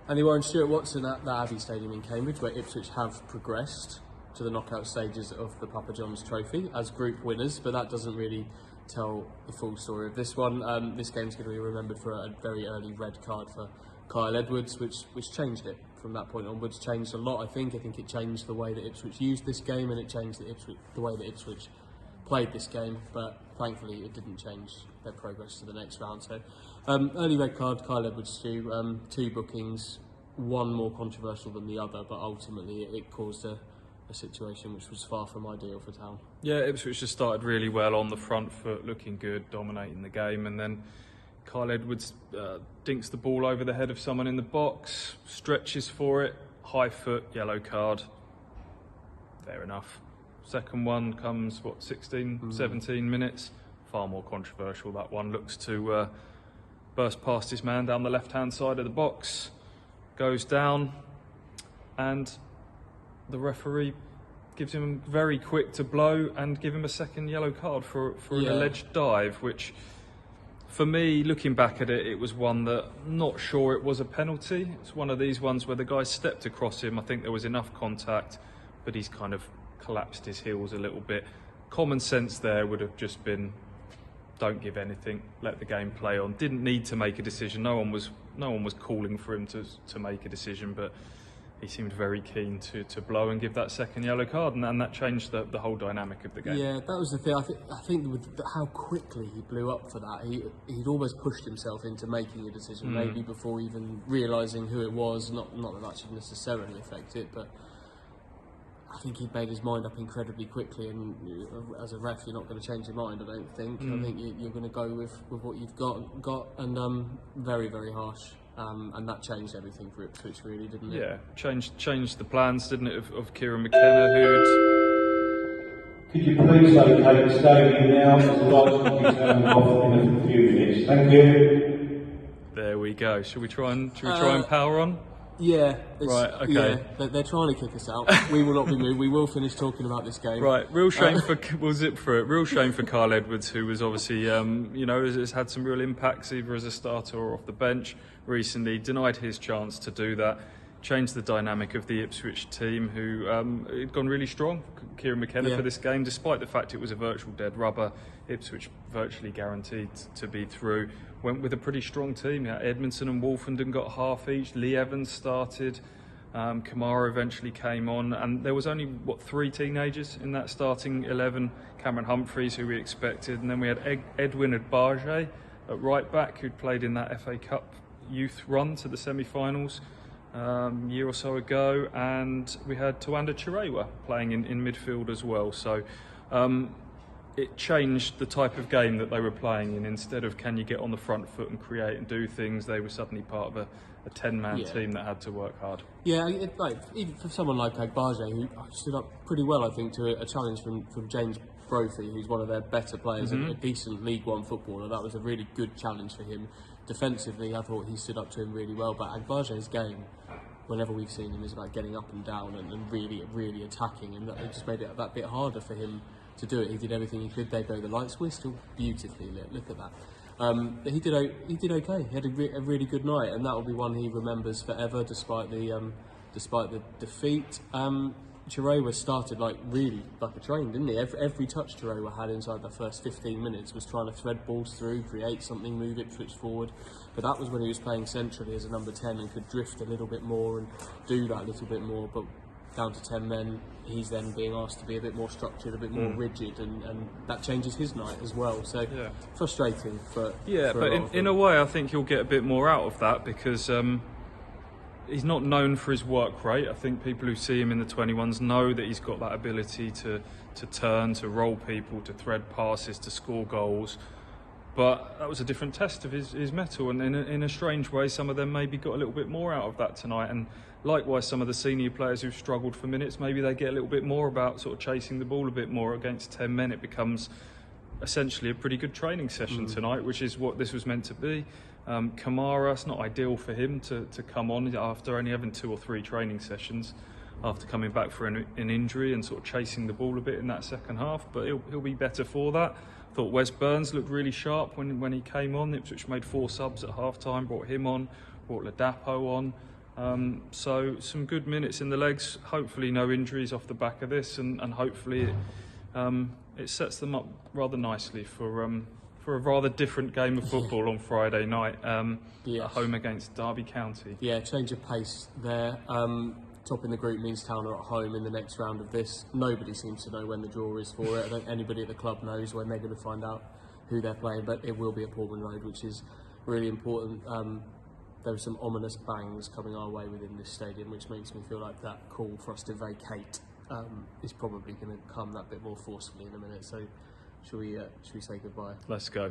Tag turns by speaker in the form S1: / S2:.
S1: And the Warren and Stuart Watson at the Abbey Stadium in Cambridge, where Ipswich have progressed to the knockout stages of the Papa John's Trophy as group winners, but that doesn't really tell the full story of this one. This game's going to be remembered for a very early red card for Kyle Edwards, which changed it from that point onwards. Changed a lot, I think. I think it changed the way that Ipswich used this game, and it changed the way that Ipswich played this game, but thankfully it didn't change their progress to the next round. So early red card, Kyle Edwards, two bookings, one more controversial than the other, but ultimately it caused a situation which was far from ideal for Town.
S2: Yeah, Ipswich just started really well on the front foot, looking good, dominating the game, and then Kyle Edwards dinks the ball over the head of someone in the box, stretches for it, high foot, yellow card. Fair enough. Second one comes, 17 minutes. Far more controversial, that one. Looks to burst past his man down the left-hand side of the box, goes down, and the referee gives him very quick to blow and give him a second yellow card for an alleged dive, which, for me, looking back at it, it was one that I'm not sure it was a penalty. It's one of these ones where the guy stepped across him. I think there was enough contact, but he's kind of collapsed his heels a little bit. Common sense there would have just been, don't give anything, let the game play on. Didn't need to make a decision. No one was calling for him to make a decision, but he seemed very keen to blow and give that second yellow card, and that changed the whole dynamic of the game.
S1: Yeah, that was the thing. I think with how quickly he blew up for that, he'd almost pushed himself into making a decision, maybe before even realising who it was. Not that should necessarily affect it, but I think he'd made his mind up incredibly quickly, and as a ref, you're not going to change your mind, I don't think. I think you're going to go with what you've got, and very, very harsh. And that changed everything for Ipswich, really, didn't it?
S2: Yeah, changed the plans, didn't it, of Kieran McKenna, who'd...
S3: Could you please locate the stadium now, as the lights will be turned off in a few minutes. Thank you.
S2: There we go. Should we try and power on?
S1: Yeah.
S2: Right, okay.
S1: Yeah, they're trying to kick us out. We will not be moved. We will finish talking about this game.
S2: Right, real shame we'll zip through it. Real shame for Kyle Edwards, who was obviously, has had some real impacts either as a starter or off the bench recently. Denied his chance to do that. Changed the dynamic of the Ipswich team, who had gone really strong. Kieran McKenna for this game, despite the fact it was a virtual dead rubber. Ipswich virtually guaranteed to be through. Went with a pretty strong team. Yeah, Edmondson and Wolfenden got half each. Lee Evans started. Kamara eventually came on, and there was only 3 teenagers in that starting 11. Cameron Humphreys, who we expected, and then we had Edwin Adbaje at right back, who'd played in that FA Cup youth run to the semi-finals a year or so ago, and we had Tawanda Chirewa playing in midfield as well. So it changed the type of game that they were playing in. Instead of can you get on the front foot and create and do things, they were suddenly part of a 10-man team that had to work hard.
S1: Yeah, even for someone like Agbaje, who stood up pretty well, I think, to a challenge from James Brophy, who's one of their better players, a decent League One footballer. That was a really good challenge for him. Defensively, I thought he stood up to him really well, but Agbaje's game, whenever we've seen him, is about getting up and down and really, really attacking, and that just made it that bit harder for him to do it. He did everything he could. There go the lights. We're still beautifully lit. Look at that. But he did okay. He had a really good night, and that will be one he remembers forever, despite the defeat. Chirewa started really like a train, didn't he? Every touch Chirewa had inside the first 15 minutes was trying to thread balls through, create something, move Ipswich forward. But that was when he was playing centrally as a number 10 and could drift a little bit more and do that little bit more. But down to 10 men, he's then being asked to be a bit more structured, a bit more rigid, and that changes his night as well. So frustrating for
S2: but in a way, I think he'll get a bit more out of that, because he's not known for his work rate. I think people who see him in the 21s know that he's got that ability to turn, to roll people, to thread passes, to score goals. But that was a different test of his mettle, and in a strange way, some of them maybe got a little bit more out of that tonight. And likewise, some of the senior players who've struggled for minutes, maybe they get a little bit more about sort of chasing the ball a bit more. Against 10 men, it becomes essentially a pretty good training session tonight, which is what this was meant to be. Kamara, it's not ideal for him to come on after only having 2 or 3 training sessions after coming back for an injury and sort of chasing the ball a bit in that second half, but he'll be better for that. I thought Wes Burns looked really sharp when he came on. Ipswich made 4 subs at half time, brought him on, brought Ladapo on. So some good minutes in the legs, hopefully no injuries off the back of this, and hopefully it sets them up rather nicely for a rather different game of football on Friday night at home against Derby County.
S1: Yeah, change of pace there. Topping the group means Town are at home in the next round of this. Nobody seems to know when the draw is for it. I don't think anybody at the club knows when they're going to find out who they're playing, but it will be at Portman Road, which is really important. There are some ominous bangs coming our way within this stadium, which makes me feel like that call for us to vacate is probably going to come that bit more forcefully in a minute. So, should we say goodbye?
S2: Let's go.